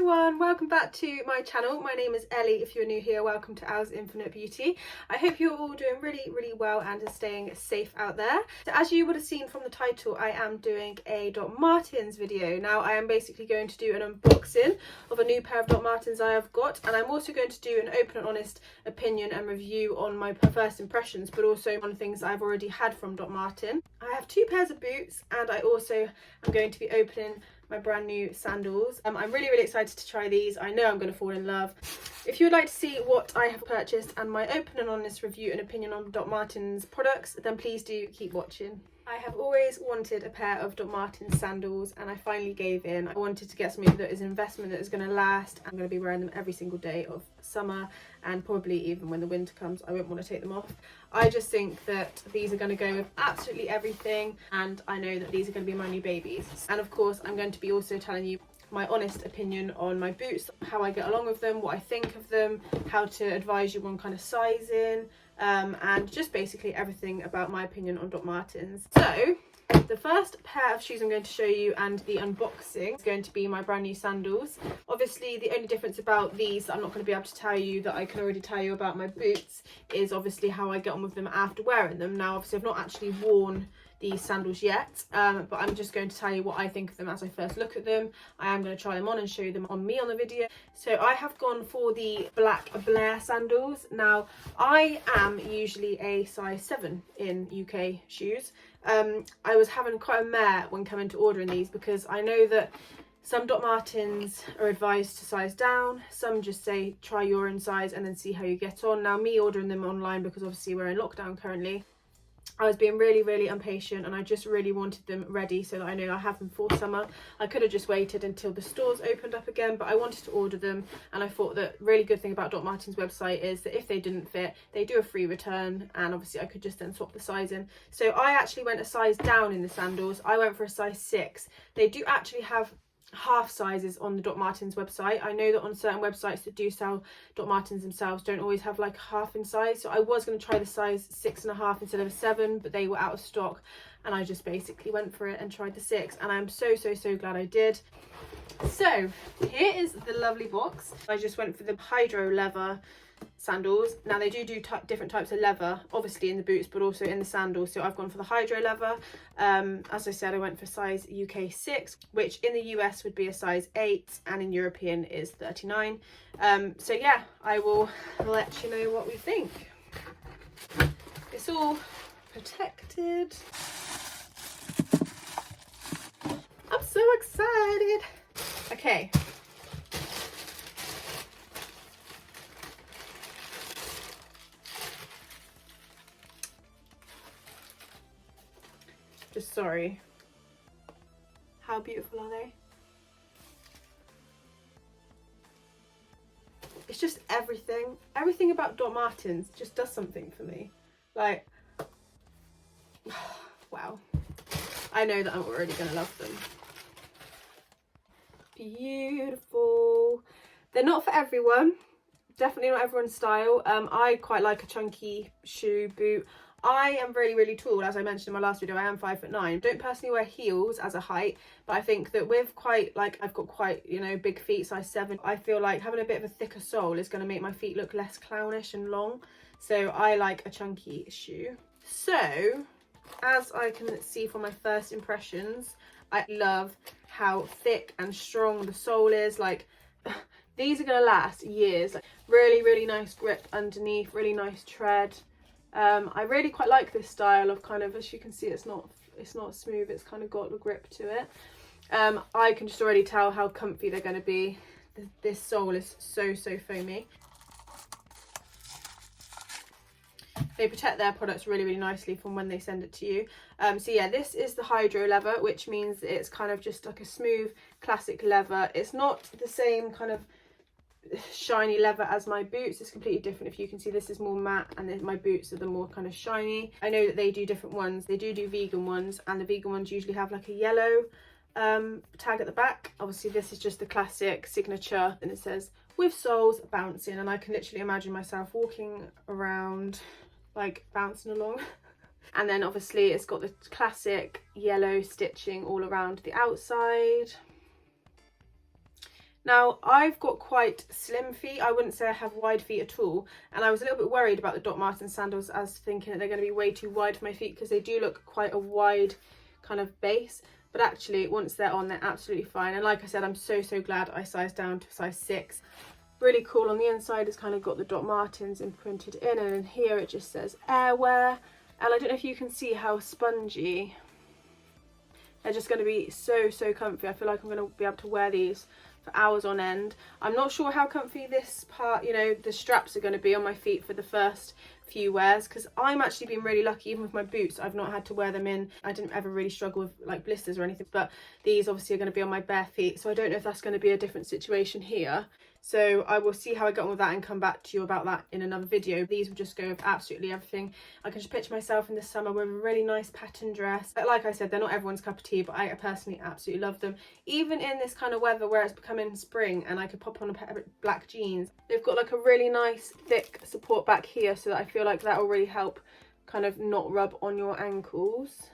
everyone, welcome back to my channel. My name is Ellie. If you're new here, welcome to els.infinite.beauty. I hope you're all doing really well and are staying safe out there. So as you would have seen from the title, I am doing a Dr.Martens video. Now I am basically going to do an unboxing of a new pair of Dr.Martens I have got, and I'm also going to do an open and honest opinion and review on my first impressions, but also on things I've already had from Dr.Martens. I have two pairs of boots, and I also am going to be opening my brand new sandals. I'm really excited to try these. I know I'm going to fall in love. If you would like to see what I have purchased and my open and honest review and opinion on Dr.Martens products, then please do keep watching. I have always wanted a pair of Dr.Martens sandals, and I finally gave in. I wanted to get something that is an investment that is going to last. I'm going to be wearing them every single day of summer, and probably even when the winter comes I won't want to take them off. I just think that these are going to go with absolutely everything, and I know that these are going to be my new babies. And of course I'm going to be also telling you my honest opinion on my boots, how I get along with them, what I think of them, how to advise you on kind of sizing, and just basically everything about my opinion on Dr.Martens. So the first pair of shoes I'm going to show you and the unboxing is going to be my brand new sandals. Obviously the only difference about these that I'm not going to be able to tell you that I can already tell you about my boots is obviously how I get on with them after wearing them. Now obviously I've not actually worn these sandals yet, but I'm just going to tell you what I think of them as I first look at them. I am going to try them on and show them on me on the video. So I have gone for the black Blair sandals. Now I am usually a size 7 in UK shoes. I was having quite a mare when coming to ordering these, because I know that some Dr.Martens are advised to size down, some just say try your own size and then see how you get on. Now me ordering them online, because obviously we're in lockdown currently, I was being really impatient, and I just really wanted them ready so that I know I have them for summer. I could have just waited until the stores opened up again, but I wanted to order them, and I thought that really good thing about Dr.Martens website is that if they didn't fit, they do a free return, and obviously I could just then swap the size in. So I actually went a size down in the sandals. I went for a size 6. They do actually have half sizes on the Dr.Martens website. I know that on certain websites that do sell Dr.Martens themselves don't always have like half in size, so I was going to try the size 6.5 instead of a 7, but they were out of stock, and I just basically went for it and tried the 6, and I'm so glad I did. So here is the lovely box. I just went for the hydro leather sandals. Now they do different types of leather, obviously in the boots but also in the sandals, so I've gone for the hydro leather. As I said, I went for size UK 6, which in the US would be a size 8, and in European is 39. So yeah, I will let you know what we think. It's all protected. I'm so excited. Okay. Just sorry. How beautiful are they? It's just everything. Everything about Dr.Martens just does something for me. Like, wow. I know that I'm already gonna love them. Beautiful. They're not for everyone. Definitely not everyone's style. I quite like a chunky shoe, boot. I am really tall, as I mentioned in my last video. I am 5'9". Don't personally wear heels as a height, but I think that with I've got quite, you know, big feet, size 7. I feel like having a bit of a thicker sole is going to make my feet look less clownish and long. So I like a chunky shoe. So as I can see from my first impressions, I love how thick and strong the sole is. Like, these are going to last years. Like, really nice grip underneath, really nice tread. I really quite like this style of kind of, as you can see, it's not smooth, it's kind of got the grip to it. I can just already tell how comfy they're going to be. This sole is so foamy. They protect their products really nicely from when they send it to you. So yeah, this is the hydro leather, which means it's kind of just like a smooth classic leather. It's not the same kind of shiny leather as my boots. It's completely different. If you can see, this is more matte, and then my boots are the more kind of shiny. I know that they do different ones. They do vegan ones, and the vegan ones usually have like a yellow tag at the back. Obviously this is just the classic signature, and it says with soles bouncing, and I can literally imagine myself walking around like bouncing along. And then obviously it's got the classic yellow stitching all around the outside. Now, I've got quite slim feet. I wouldn't say I have wide feet at all. And I was a little bit worried about the Dr.Martens sandals, as thinking that they're going to be way too wide for my feet, because they do look quite a wide kind of base. But actually, once they're on, they're absolutely fine. And like I said, I'm so glad I sized down to size 6. Really cool. On the inside, it's kind of got the Dr.Martens imprinted in. And in here, it just says Airwear. And I don't know if you can see how spongy. They're just going to be so comfy. I feel like I'm going to be able to wear these for hours on end. I'm not sure how comfy this part, you know, the straps are going to be on my feet for the first few wears, because I'm actually been really lucky. Even with my boots, I've not had to wear them in. I didn't ever really struggle with like blisters or anything, but these obviously are going to be on my bare feet, so I don't know if that's going to be a different situation here. So I will see how I get on with that and come back to you about that in another video. These will just go with absolutely everything. I can just picture myself in the summer with a really nice pattern dress. But like I said, they're not everyone's cup of tea, but I personally absolutely love them. Even in this kind of weather where it's becoming spring and I could pop on a pair of black jeans. They've got like a really nice thick support back here, so that I feel like that will really help kind of not rub on your ankles.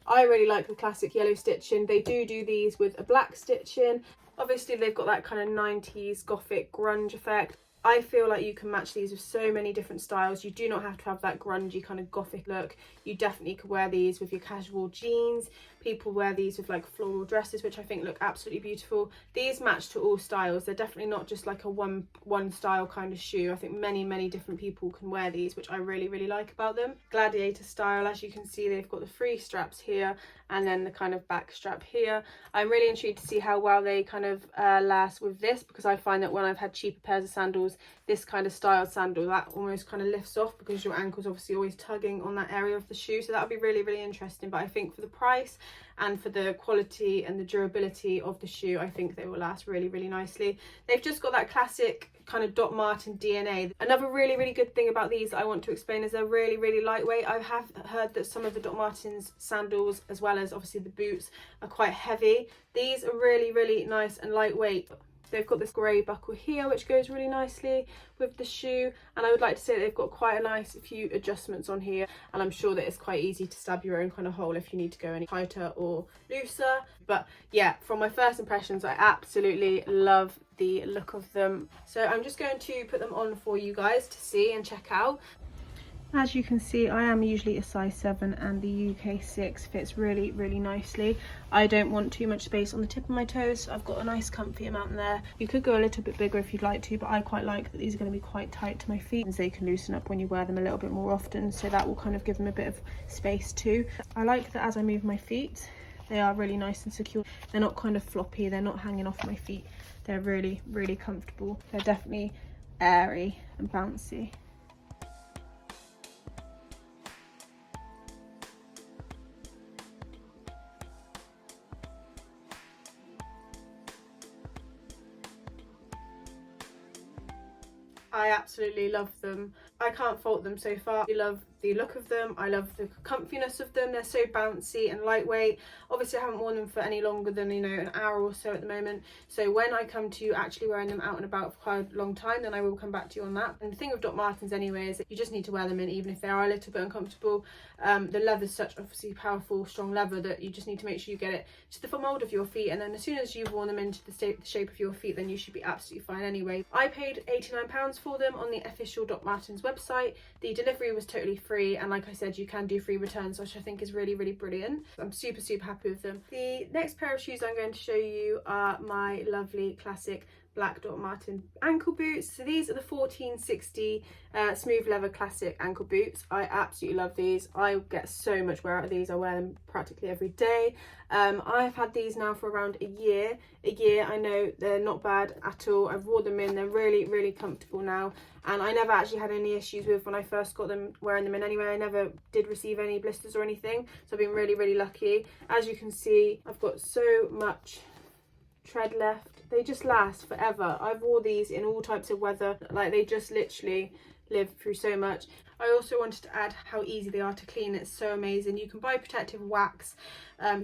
I really like the classic yellow stitching. They do these with a black stitching. Obviously, they've got that kind of 90s gothic grunge effect. I feel like you can match these with so many different styles. You do not have to have that grungy kind of gothic look. You definitely could wear these with your casual jeans. People wear these with like floral dresses, which I think look absolutely beautiful. These match to all styles. They're definitely not just like a one style kind of shoe. I think many different people can wear these, which I really like about them. Gladiator style, as you can see, they've got the free straps here and then the kind of back strap here. I'm really intrigued to see how well they kind of last with this, because I find that when I've had cheaper pairs of sandals, this kind of styled sandal, that almost kind of lifts off, because your ankle's obviously always tugging on that area of the shoe. So that would be really interesting. But I think for the price and for the quality and the durability of the shoe, I think they will last really nicely. They've just got that classic kind of Doc Marten DNA. Another really good thing about these that I want to explain is they're really lightweight. I have heard that some of the Doc Martens sandals, as well as obviously the boots, are quite heavy. These are really nice and lightweight. They've got this grey buckle here, which goes really nicely with the shoe. And I would like to say that they've got quite a nice few adjustments on here. And I'm sure that it's quite easy to stab your own kind of hole if you need to go any tighter or looser. But yeah, from my first impressions, I absolutely love the look of them. So I'm just going to put them on for you guys to see and check out. As you can see, I am usually a size 7 and the UK 6 fits really nicely. I don't want too much space on the tip of my toes, so I've got a nice comfy amount there. You could go a little bit bigger if you'd like to, but I quite like that these are going to be quite tight to my feet, and they can loosen up when you wear them a little bit more often, so that will kind of give them a bit of space too. I like that as I move my feet, they are really nice and secure. They're not kind of floppy, they're not hanging off my feet. They're really comfortable. They're definitely airy and bouncy. I absolutely love them. I can't fault them so far. I love the look of them. I love the comfiness of them. They're so bouncy and lightweight. Obviously I haven't worn them for any longer than, you know, an hour or so at the moment. So when I come to actually wearing them out and about for quite a long time, then I will come back to you on that. And the thing with Doc Martens anyway is that you just need to wear them in, even if they are a little bit uncomfortable. The leather's such obviously powerful, strong leather that you just need to make sure you get it to the mold of your feet. And then as soon as you've worn them into the shape of your feet, then you should be absolutely fine anyway. I paid £89 for them on the official Doc Martens website. The delivery was totally free, and like I said, you can do free returns, which I think is really brilliant. I'm super happy with them. The next pair of shoes I'm going to show you are my lovely classic black Doc Marten ankle boots. So these are the 1460 smooth leather classic ankle boots. I absolutely love these. I get so much wear out of these. I wear them practically every day. I've had these now for around a year. I know they're not bad at all. I've worn them in. They're really comfortable now, and I never actually had any issues with when I first got them wearing them in anyway. I never did receive any blisters or anything, so I've been really lucky. As you can see, I've got so much tread left. They just last forever. I've wore these in all types of weather. Like, they just literally live through so much. I also wanted to add how easy they are to clean. It's so amazing. You can buy protective wax,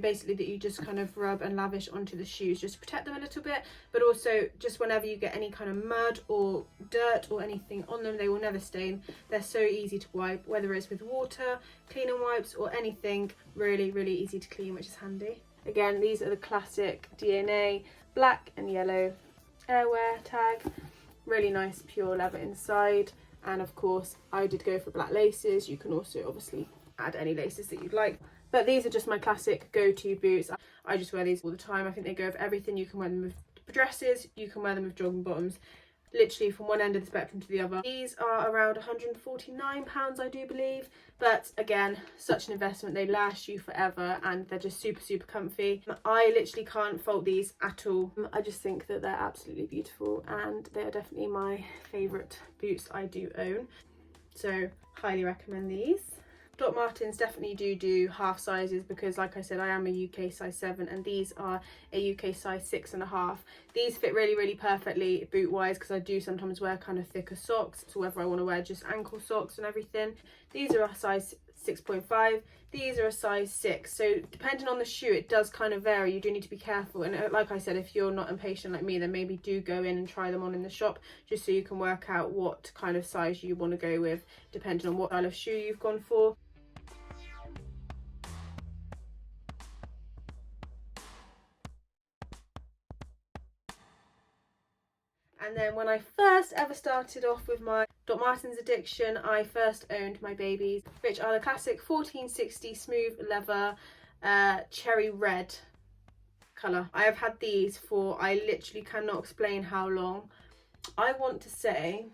basically, that you just kind of rub and lavish onto the shoes just to protect them a little bit, but also just whenever you get any kind of mud or dirt or anything on them, they will never stain. They're so easy to wipe, whether it's with water, cleaning wipes or anything. Really easy to clean, which is handy. Again, these are the classic DNA black and yellow airwear tag. Really nice pure leather inside, and of course I did go for black laces. You can also obviously add any laces that you'd like, but these are just my classic go-to boots. I just wear these all the time. I think they go with everything. You can wear them with dresses, you can wear them with jogging bottoms, literally from one end of the spectrum to the other. These are around £149, I do believe, but again, such an investment. They last you forever and they're just super comfy. I literally can't fault these at all. I just think that they're absolutely beautiful, and they're definitely my favourite boots I do own, so highly recommend these. Dr.Martens definitely do half sizes, because like I said, I am a UK size 7 and these are a UK size 6.5. These fit really perfectly boot wise, because I do sometimes wear kind of thicker socks, so whether I want to wear just ankle socks and everything. These are a size 6.5, these are a size 6, so depending on the shoe it does kind of vary. You do need to be careful, and like I said, if you're not impatient like me, then maybe do go in and try them on in the shop, just so you can work out what kind of size you want to go with depending on what style of shoe you've gone for. And then when I first ever started off with my Dr.Martens addiction, I first owned my babies, which are the classic 1460 smooth leather cherry red colour. I have had these for, I literally cannot explain how long. I want to say,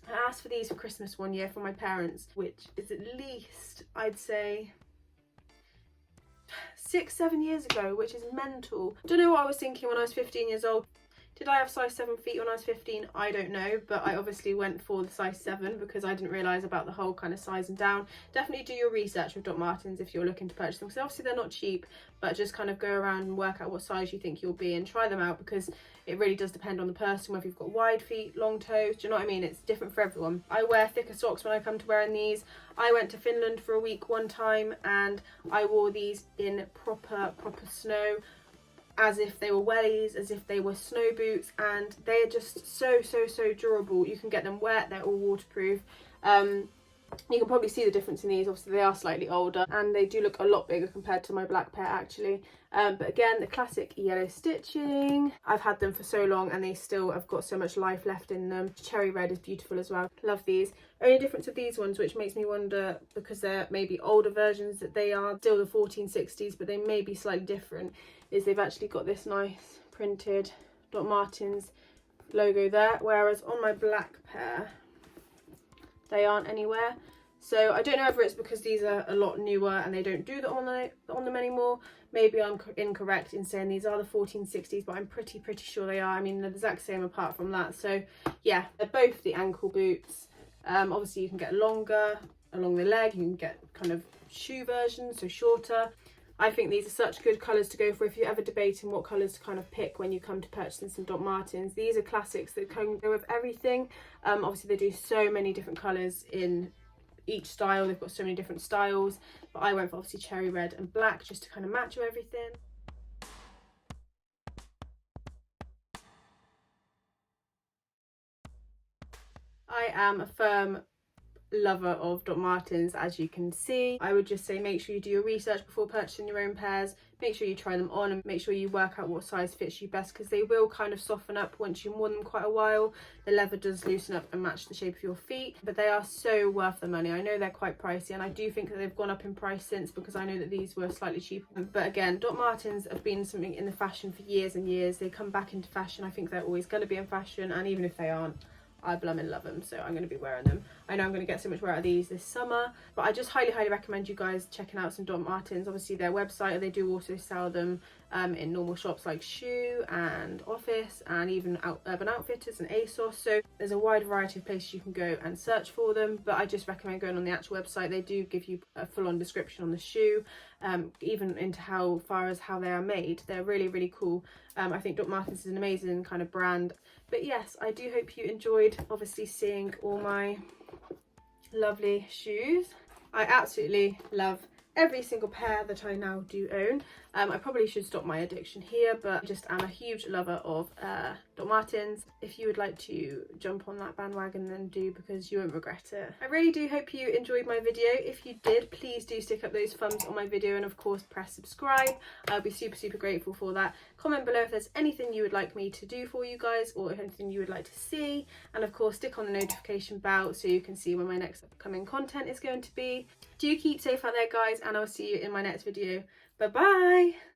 I asked for these for Christmas one year from my parents, which is at least, I'd say, 6-7 years ago, which is mental. Don't know what I was thinking when I was 15 years old. Did I have size 7 feet when I was 15? I don't know, but I obviously went for the size 7 because I didn't realise about the whole kind of sizing down. Definitely do your research with Dr.Martens if you're looking to purchase them, because obviously they're not cheap, but just kind of go around and work out what size you think you'll be and try them out, because it really does depend on the person, whether you've got wide feet, long toes, do you know what I mean? It's different for everyone. I wear thicker socks when I come to wearing these. I went to Finland for a week one time and I wore these in proper snow, as if they were wellies, as if they were snow boots, and they're just so durable. You can get them wet, they're all waterproof. You can probably see the difference in these. Obviously they are slightly older and they do look a lot bigger compared to my black pair actually, but again, the classic yellow stitching. I've had them for so long and they still have got so much life left in them. Cherry red is beautiful as well. Love these. Only difference with these ones, which makes me wonder, because they're maybe older versions, that they are still the 1460s but they may be slightly different, is they've actually got this nice printed Dr.Martens logo there, whereas on my black pair they aren't anywhere. So I don't know whether it's because these are a lot newer and they don't do that on them anymore. Maybe I'm incorrect in saying these are the 1460s, but I'm pretty sure they are. I mean, they're the exact same apart from that. So yeah, they're both the ankle boots. Obviously you can get longer along the leg, you can get kind of shoe versions, so shorter. I think these are such good colours to go for if you're ever debating what colours to kind of pick when you come to purchasing some Dr.Martens. These are classics that can go with everything. Obviously they do so many different colours in each style. They've got so many different styles, but I went for obviously cherry red and black just to kind of match with everything. I am a firm lover of Dr.Martens, as you can see. I would just say make sure you do your research before purchasing your own pairs. Make sure you try them on and make sure you work out what size fits you best, because they will kind of soften up once you've worn them quite a while. The leather does loosen up and match the shape of your feet, but they are so worth the money. I know they're quite pricey and I do think that they've gone up in price since, because I know that these were slightly cheaper. But again, Dr.Martens have been something in the fashion for years and years. They come back into fashion. I think they're always going to be in fashion, and even if they aren't, I blooming love them, so I'm going to be wearing them. I know I'm going to get so much wear out of these this summer, but I just highly recommend you guys checking out some Dr.Martens. Obviously their website, they do also sell them in normal shops like Shoe and Office and even Urban Outfitters and ASOS, so there's a wide variety of places you can go and search for them, but I just recommend going on the actual website. They do give you a full-on description on the shoe, even into how they are made. They're really cool. I think Dr.Martens is an amazing kind of brand. But yes, I do hope you enjoyed obviously seeing all my lovely shoes. I absolutely love every single pair that I now do own. I probably should stop my addiction here, but I just am a huge lover of Dr.Martens. If you would like to jump on that bandwagon, then do, because you won't regret it. I really do hope you enjoyed my video. If you did, please do stick up those thumbs on my video, and of course press subscribe. I'll be super grateful for that. Comment below if there's anything you would like me to do for you guys, or if anything you would like to see, and of course stick on the notification bell so you can see when my next upcoming content is going to be. Do keep safe out there, guys, and I'll see you in my next video. Bye bye.